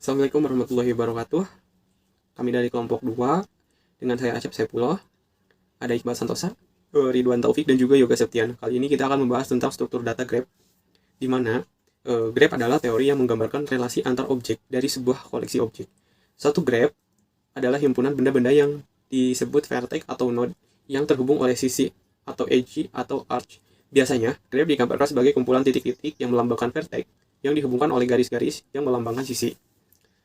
Assalamualaikum warahmatullahi wabarakatuh. Kami dari kelompok 2 dengan saya Acep Saipullah, ada Iqbal Santosa, Ridwan Taufik, dan juga Yoga Septian. Kali ini kita akan membahas tentang struktur data graph, di mana graph adalah teori yang menggambarkan relasi antar objek dari sebuah koleksi objek. Suatu graph adalah himpunan benda-benda yang disebut vertex atau node yang terhubung oleh sisi atau edge atau arch. Biasanya, graph digambarkan sebagai kumpulan titik-titik yang melambangkan vertex yang dihubungkan oleh garis-garis yang melambangkan sisi.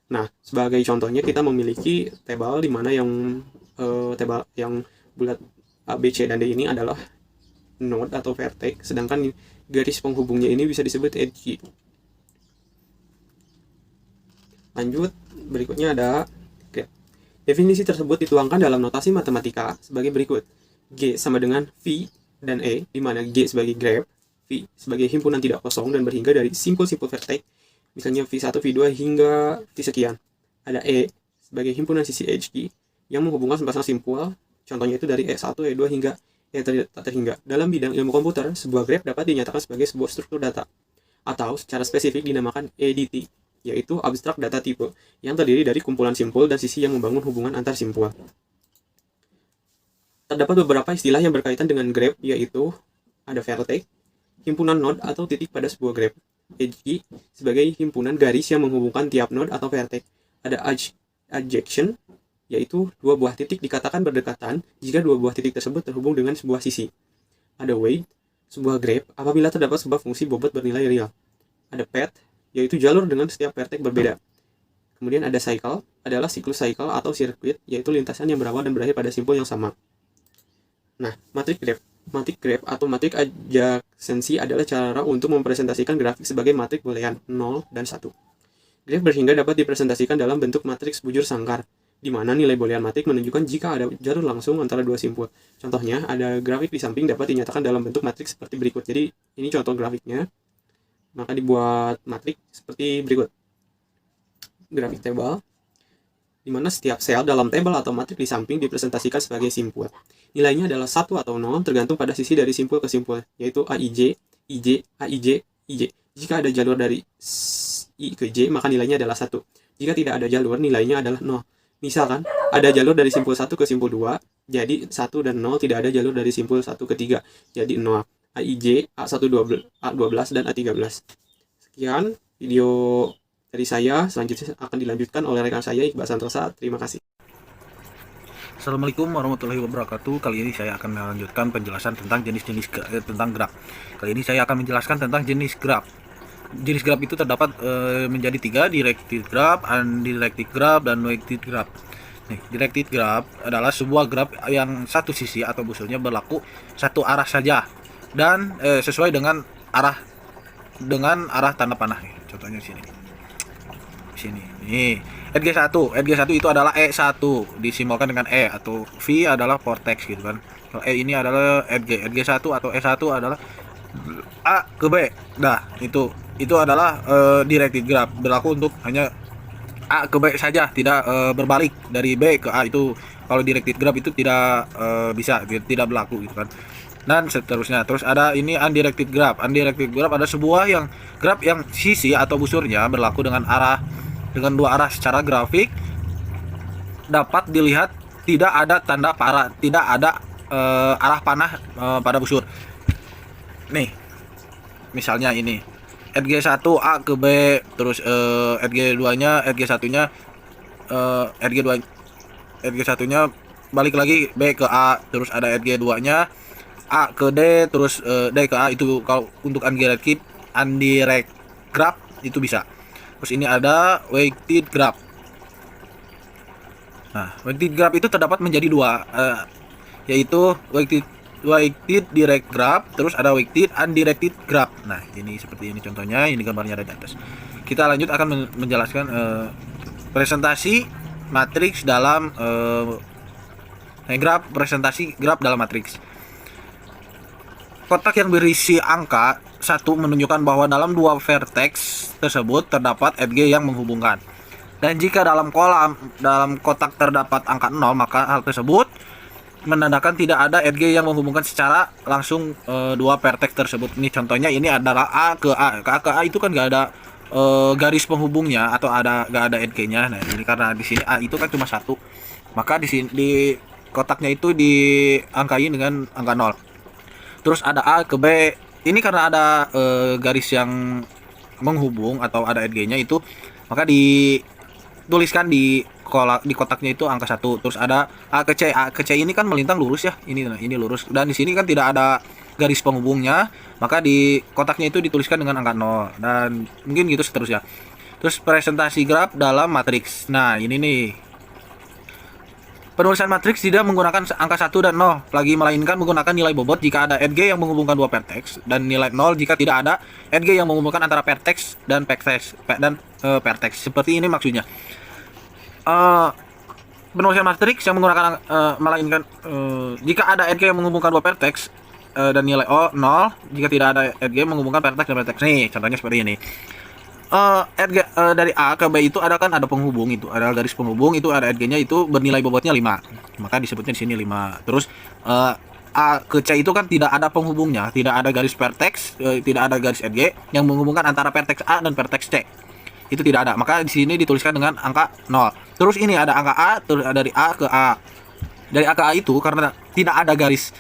Nah, sebagai contohnya kita memiliki tebal di mana tebal yang bulat A, B, C, dan D ini adalah node atau vertex, sedangkan garis penghubungnya ini bisa disebut edge. Lanjut, berikutnya ada graph. Definisi tersebut dituangkan dalam notasi matematika sebagai berikut. G sama dengan V dan E, di mana G sebagai graph, V sebagai himpunan tidak kosong dan berhingga dari simpul-simpul vertex, misalnya V1, V2 hingga V sekian. Ada E sebagai himpunan sisi edge yang menghubungkan sepasang simpul, contohnya itu dari E1, E2 hingga E tak terhingga. Dalam bidang ilmu komputer, sebuah graph dapat dinyatakan sebagai sebuah struktur data, atau secara spesifik dinamakan ADT, yaitu abstrak data type, yang terdiri dari kumpulan simpul dan sisi yang membangun hubungan antar simpul. Terdapat beberapa istilah yang berkaitan dengan graph, yaitu ada vertex, himpunan node atau titik pada sebuah graph, edge sebagai himpunan garis yang menghubungkan tiap node atau vertex. Ada adjection, yaitu dua buah titik dikatakan berdekatan jika dua buah titik tersebut terhubung dengan sebuah sisi. Ada weight, sebuah graph apabila terdapat sebuah fungsi bobot bernilai real. Ada path, yaitu jalur dengan setiap vertex berbeda. Kemudian ada cycle, adalah siklus cycle atau sirkuit, yaitu lintasan yang berawal dan berakhir pada simpul yang sama. Nah, matrix graph. Matrix graph atau matrix adjacency adalah cara untuk mempresentasikan grafik sebagai matriks boolean 0 dan 1. Graph berhingga dapat dipresentasikan dalam bentuk matriks bujur sangkar, di mana nilai boolean matriks menunjukkan jika ada jalur langsung antara dua simpul. Contohnya, ada grafik di samping dapat dinyatakan dalam bentuk matriks seperti berikut. Jadi, ini contoh grafiknya. Maka dibuat matriks seperti berikut. Grafik tebal, di mana setiap sel dalam tabel atau matriks di samping dipresentasikan sebagai simpul. Nilainya adalah 1 atau 0 tergantung pada sisi dari simpul ke simpul, yaitu AIJ, IJ, AIJ, IJ. Jika ada jalur dari I ke J, maka nilainya adalah 1. Jika tidak ada jalur, nilainya adalah 0. Misalkan, ada jalur dari simpul 1 ke simpul 2, jadi 1 dan 0, tidak ada jalur dari simpul 1 ke 3, jadi 0. AIJ, A1, A12, dan A13. Sekian video dari saya, selanjutnya akan dilanjutkan oleh rekan saya Iqbal Santosa. Terima kasih. Assalamualaikum warahmatullahi wabarakatuh. Kali ini saya akan melanjutkan penjelasan tentang jenis-jenis tentang graph. Kali ini saya akan menjelaskan tentang jenis graph. Jenis graph itu terdapat menjadi 3, directed graph, undirected graph, dan weighted graph. Nih, directed graph adalah sebuah graph yang satu sisi atau busurnya berlaku satu arah saja dan sesuai dengan arah tanda panah. Contohnya sini. Nih, Edg1 itu adalah E1 disimbolkan dengan E, atau V adalah vortex gitu kan. Kalau E ini adalah Edg1 atau E1 adalah A ke B. Nah, itu adalah directed graph, berlaku untuk hanya A ke B saja, tidak berbalik dari B ke A. Itu kalau directed graph itu tidak bisa, tidak berlaku gitu kan. Dan seterusnya. Terus ada ini undirected graph. Undirected graph ada sebuah graph yang sisi atau busurnya berlaku dengan dua arah secara grafik, dapat dilihat tidak ada tanda parah, tidak ada arah panah pada busur. Nih, misalnya ini Edg1 A ke B, terus Edg2-nya, Edg1-nya Edg1-nya balik lagi B ke A, terus ada Edg2-nya A ke D, terus D ke A. Itu kalau untuk undirected graph itu bisa. Terus ini ada weighted graph. Nah, weighted graph itu terdapat menjadi dua, yaitu weighted direct graph, terus ada weighted undirected graph. Nah, ini seperti ini contohnya, ini gambarnya ada di atas. Kita lanjut akan menjelaskan presentasi matriks dalam presentasi graph dalam matriks. Kotak yang berisi angka 1 menunjukkan bahwa dalam dua vertex tersebut terdapat edge yang menghubungkan. Dan jika dalam kotak terdapat angka 0, maka hal tersebut menandakan tidak ada edge yang menghubungkan secara langsung dua vertex tersebut. Ini contohnya, ini adalah A ke A. Ke A itu kan nggak ada garis penghubungnya atau gak ada NG-nya. Nah, ini karena di sini A itu kan cuma satu, maka di sini di kotaknya itu diangkain dengan angka 0. Terus ada A ke B. Ini karena ada garis yang menghubung atau ada NG-nya itu, maka dituliskan di kotaknya itu angka 1. Terus ada A ke C. A ke C ini kan melintang lurus ya. Ini lurus. Dan di sini kan tidak ada garis penghubungnya, maka di kotaknya itu dituliskan dengan angka 0. Dan mungkin gitu seterusnya. Terus presentasi graf dalam matriks. Nah, ini nih. Penulisan matriks tidak menggunakan angka 1 dan 0 lagi, melainkan menggunakan nilai bobot jika ada edge yang menghubungkan dua vertex, dan nilai 0 jika tidak ada edge yang menghubungkan antara vertex dan vertex. Seperti ini maksudnya. Penulisan matriks yang menggunakan melainkan jika ada edge yang menghubungkan dua vertex dan nilai 0 jika tidak ada edge yang menghubungkan vertex dan vertex. Nih, contohnya seperti ini. Dari A ke B itu ada penghubung, itu ada garis penghubung, itu ada edge-nya itu bernilai bobotnya 5, maka disebutnya di sini 5. Terus A ke C itu kan tidak ada penghubungnya, tidak ada garis vertex, tidak ada garis edge yang menghubungkan antara vertex A dan vertex C, itu tidak ada, maka di sini dituliskan dengan angka 0. Terus ini ada angka A, terus dari A ke A. Dari A ke A itu karena tidak ada garis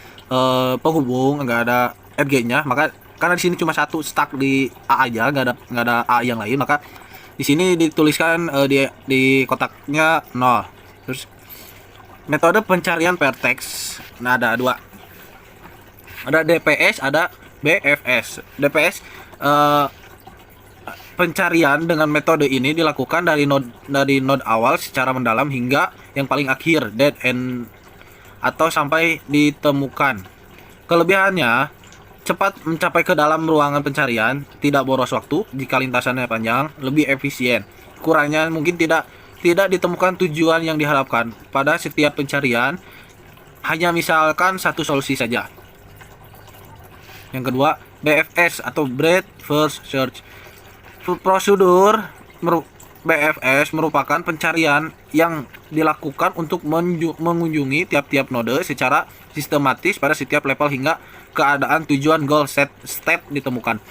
penghubung, nggak ada edge-nya, maka karena di sini cuma satu stuck di A aja, nggak ada A yang lain, maka di sini dituliskan di kotaknya 0. Terus metode pencarian vertex, nah ada dua, ada DPS, ada BFS. DPS pencarian dengan metode ini dilakukan dari node awal secara mendalam hingga yang paling akhir, dead end, atau sampai ditemukan. Kelebihannya cepat mencapai ke dalam ruangan pencarian, tidak boros waktu jika lintasannya panjang, lebih efisien. Kurangnya mungkin tidak ditemukan tujuan yang diharapkan pada setiap pencarian, hanya misalkan satu solusi saja. Yang kedua, BFS atau Breadth First Search. Prosedur BFS merupakan pencarian yang dilakukan untuk mengunjungi tiap-tiap node secara sistematis pada setiap level hingga keadaan tujuan goal state ditemukan.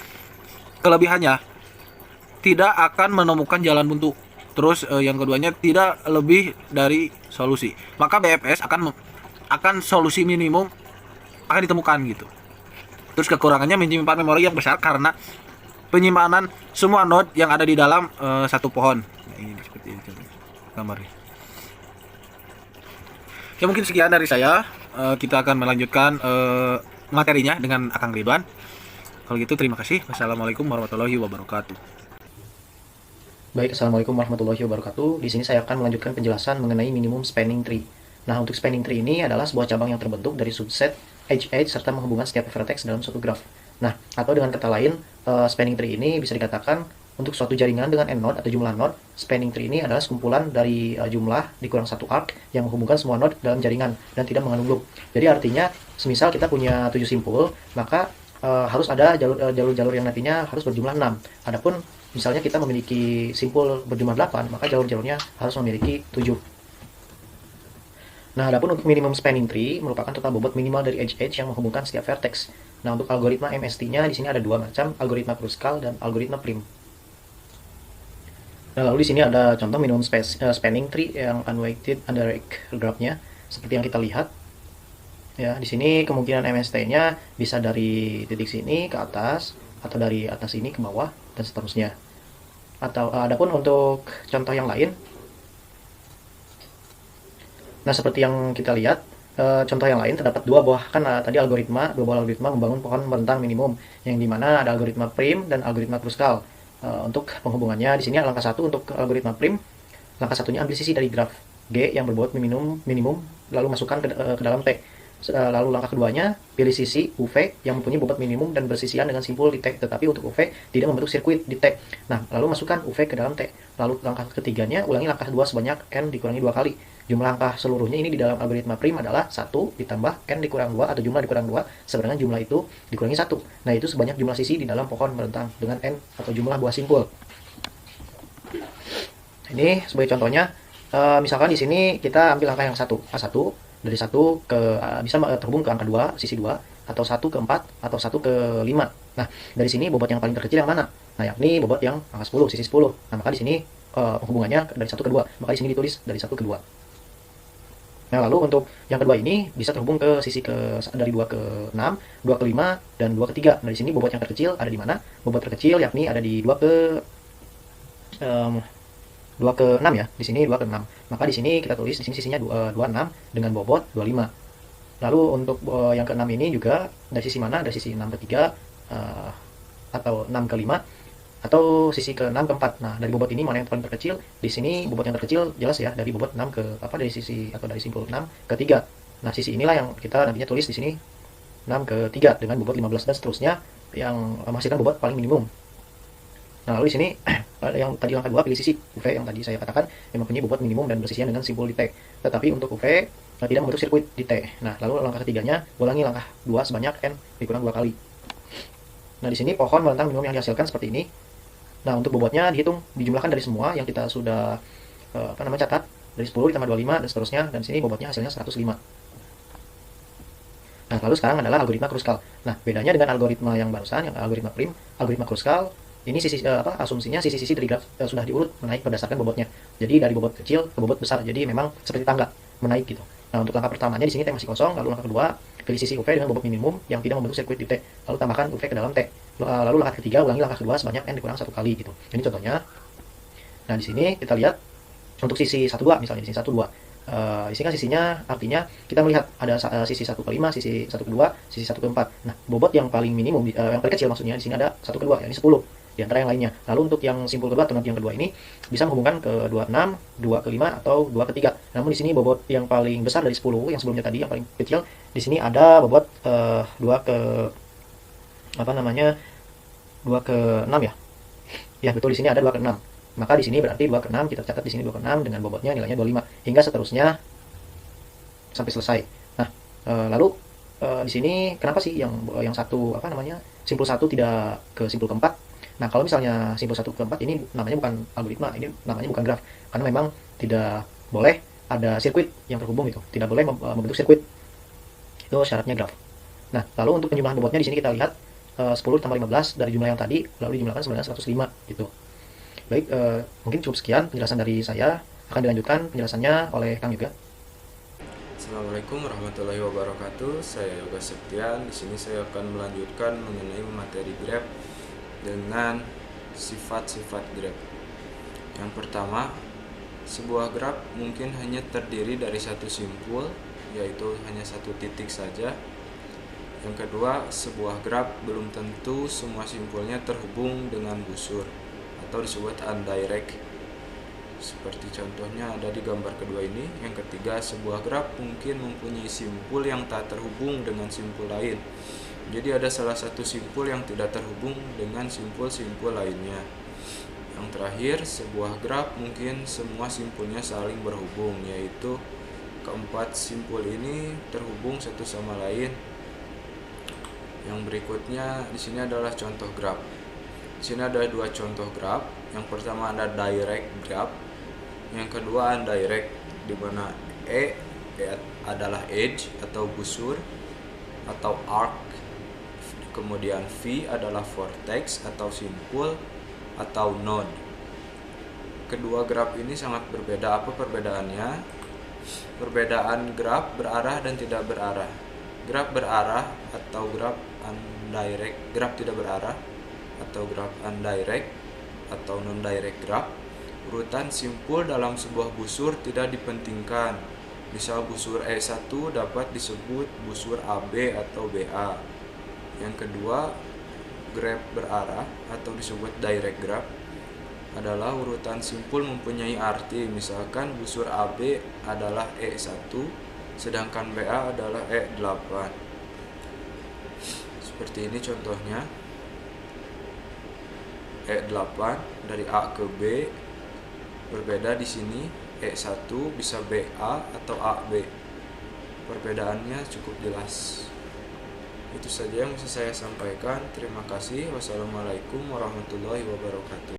Kelebihannya tidak akan menemukan jalan buntu. Terus yang keduanya tidak lebih dari solusi. Maka BFS akan solusi minimum akan ditemukan gitu. Terus kekurangannya menyimpan memori yang besar karena penyimpanan semua node yang ada di dalam satu pohon. Nah, ini seperti itu gambarnya. Ya mungkin sekian dari saya. Kita akan melanjutkan materinya dengan Akang Ridwan. Kalau gitu terima kasih. Wassalamualaikum warahmatullahi wabarakatuh. Baik, assalamualaikum warahmatullahi wabarakatuh. Di sini saya akan melanjutkan penjelasan mengenai minimum spanning tree. Nah, untuk spanning tree ini adalah sebuah cabang yang terbentuk dari subset edge serta menghubungkan setiap vertex dalam suatu graf. Nah, atau dengan kata lain, spanning tree ini bisa dikatakan untuk suatu jaringan dengan n node atau jumlah node. Spanning tree ini adalah sekumpulan dari jumlah dikurang satu arc yang menghubungkan semua node dalam jaringan dan tidak mengandung loop. Jadi artinya, semisal kita punya 7 simpul, maka harus ada jalur-jalur yang nantinya harus berjumlah 6. Adapun misalnya kita memiliki simpul berjumlah 8, maka jalur-jalurnya harus memiliki 7. Nah, adapun untuk minimum spanning tree merupakan total bobot minimal dari edge yang menghubungkan setiap vertex. Nah, untuk algoritma MST-nya di sini ada dua macam, algoritma Kruskal dan algoritma Prim. Nah, lalu di sini ada contoh minimum spanning tree yang unweighted indirect graph-nya seperti yang kita lihat. Ya, di sini kemungkinan MST-nya bisa dari titik sini ke atas atau dari atas ini ke bawah dan seterusnya. Atau adapun untuk contoh yang lain, nah seperti yang kita lihat, contoh yang lain terdapat dua buah tadi dua buah algoritma membangun pohon merentang minimum, yang dimana ada algoritma Prim dan algoritma Kruskal. Untuk penghubungannya di sini langkah 1 untuk algoritma Prim, langkah satunya ambil sisi dari graf G yang berbobot minimum lalu masukkan ke dalam T. Lalu langkah keduanya, pilih sisi UV yang mempunyai bobot minimum dan bersisian dengan simpul di T, tetapi untuk UV tidak membentuk sirkuit di T. Nah, lalu masukkan UV ke dalam T. Lalu langkah ketiganya, ulangi langkah 2 sebanyak N dikurangi 2 kali. Jumlah langkah seluruhnya ini di dalam algoritma Prim adalah 1 ditambah N dikurang 2 atau jumlah dikurang 2, sebenarnya jumlah itu dikurangi 1. Nah, itu sebanyak jumlah sisi di dalam pohon merentang dengan N atau jumlah buah simpul. Ini sebagai contohnya, misalkan di sini kita ambil angka yang 1, A1, dari 1 ke bisa terhubung ke angka 2, sisi 2, atau 1 ke 4, atau 1 ke 5. Nah, dari sini bobot yang paling terkecil yang mana? Nah, yakni bobot yang angka 10, sisi 10. Nah, maka di sini penghubungannya dari 1 ke 2. Maka di sini ditulis dari 1 ke 2. Nah, lalu untuk yang kedua ini bisa terhubung ke sisi dari 2 ke 6, 2 ke 5, dan 2 ke 3. Nah, di sini bobot yang terkecil ada di mana? Bobot terkecil yakni ada di 2 ke 6 ya. Di sini 2 ke 6. Maka di sini kita tulis di sini sisinya 26 dengan bobot 25. Lalu untuk yang ke-6 ini juga dari sisi mana? Dari sisi 6 ke 3 atau 6 ke 5 atau sisi ke 6 ke 4. Nah, dari bobot ini mana yang paling terkecil? Di sini bobot yang terkecil jelas ya, dari bobot 6 ke dari sisi atau dari simpul 6 ke 3. Nah, sisi inilah yang kita nantinya tulis di sini 6 ke 3 dengan bobot 15 dan seterusnya yang menghasilkan bobot paling minimum. Nah, lalu di sini yang tadi langkah 2 pilih sisi UV yang tadi saya katakan yang mempunyai bobot minimum dan bersisian dengan simpul di T. Tetapi untuk UV tidak membentuk sirkuit di T. Nah, lalu langkah ketiganya ulangi langkah 2 sebanyak N dikurang 2 kali. Nah, di sini pohon melintang minimum yang dihasilkan seperti ini. Nah, untuk bobotnya dihitung, dijumlahkan dari semua yang kita sudah catat, dari 10 ditambah 25 dan seterusnya, dan sini bobotnya hasilnya 105. Nah, lalu sekarang adalah algoritma Kruskal. Nah, bedanya dengan algoritma yang barusan, yang algoritma prim, algoritma Kruskal, ini asumsinya sisi-sisi dari graf sudah diurut menaik berdasarkan bobotnya. Jadi dari bobot kecil ke bobot besar. Jadi memang seperti tangga menaik gitu. Nah, untuk langkah pertamanya di sini T masih kosong, lalu langkah kedua pilih sisi UV dengan bobot minimum yang tidak membentuk sirkuit di T. Lalu tambahkan UV ke dalam T. Lalu langkah ketiga ulangi langkah kedua sebanyak N dikurang 1 kali gitu. Ini contohnya. Nah, di sini kita lihat untuk sisi 1,2 misalnya di sini 1,2. Di sini kan sisinya artinya kita melihat ada sisi 1 ke 5, sisi 1 ke 2, sisi 1 ke 4. Nah, bobot yang paling minimum yang terkecil maksudnya di sini ada 1 ke 2, yakni 10 di antara yang lainnya. Lalu untuk yang simpul kedua atau nanti yang kedua ini bisa menghubungkan ke 26, 2 ke 5 atau 2 ke 3. Namun di sini bobot yang paling besar dari 10 yang sebelumnya tadi yang paling kecil di sini ada bobot 2 ke 2 ke 6 ya. Ya, betul, di sini ada 2 ke 6. Maka di sini berarti 2 ke 6 kita catat di sini 2 ke 6 dengan bobotnya nilainya 25 hingga seterusnya sampai selesai. Nah, lalu di sini kenapa sih yang simpul 1 tidak ke simpul keempat? Nah, kalau misalnya simpul 1 ke 4 ini namanya bukan algoritma, ini namanya bukan graf. Karena memang tidak boleh ada sirkuit yang terhubung itu. Tidak boleh membentuk sirkuit. Itu syaratnya graf. Nah, lalu untuk penjumlahan bobotnya di sini kita lihat 10 tambah 15 dari jumlah yang tadi lalu dijumlahkan sebenarnya 105 gitu. Baik, mungkin cukup sekian penjelasan dari saya. Akan dilanjutkan penjelasannya oleh Kang Yoga. Assalamualaikum warahmatullahi wabarakatuh. Saya Yoga Septian. Di sini saya akan melanjutkan mengenai materi grab dengan sifat-sifat grab. Yang pertama, sebuah graf mungkin hanya terdiri dari satu simpul, yaitu hanya satu titik saja. Yang kedua, sebuah graf belum tentu semua simpulnya terhubung dengan busur atau disebut undirect. Seperti contohnya ada di gambar kedua ini. Yang ketiga, sebuah graf mungkin mempunyai simpul yang tak terhubung dengan simpul lain. Jadi ada salah satu simpul yang tidak terhubung dengan simpul-simpul lainnya. Yang terakhir, sebuah graf mungkin semua simpulnya saling berhubung, yaitu keempat simpul ini terhubung satu sama lain. Yang berikutnya di sini adalah contoh graf. Di sini ada dua contoh graf. Yang pertama ada direct graph, yang kedua undirect, di mana E adalah edge atau busur atau arc, kemudian V adalah vortex atau simpul atau node. Kedua graf ini sangat berbeda. Apa perbedaannya? Perbedaan graf berarah dan tidak berarah. Graf berarah atau graf undirect, graf tidak berarah atau graf undirect atau non-direct graph, urutan simpul dalam sebuah busur tidak dipentingkan. Misal busur E1 dapat disebut busur AB atau BA. Yang kedua, graph berarah atau disebut direct graph adalah urutan simpul mempunyai arti. Misalkan busur AB adalah E1 sedangkan BA adalah E8. Seperti ini contohnya. E8 dari A ke B berbeda di sini. E1 bisa BA atau AB. Perbedaannya cukup jelas. Itu saja yang bisa saya sampaikan. Terima kasih. Wassalamualaikum warahmatullahi wabarakatuh.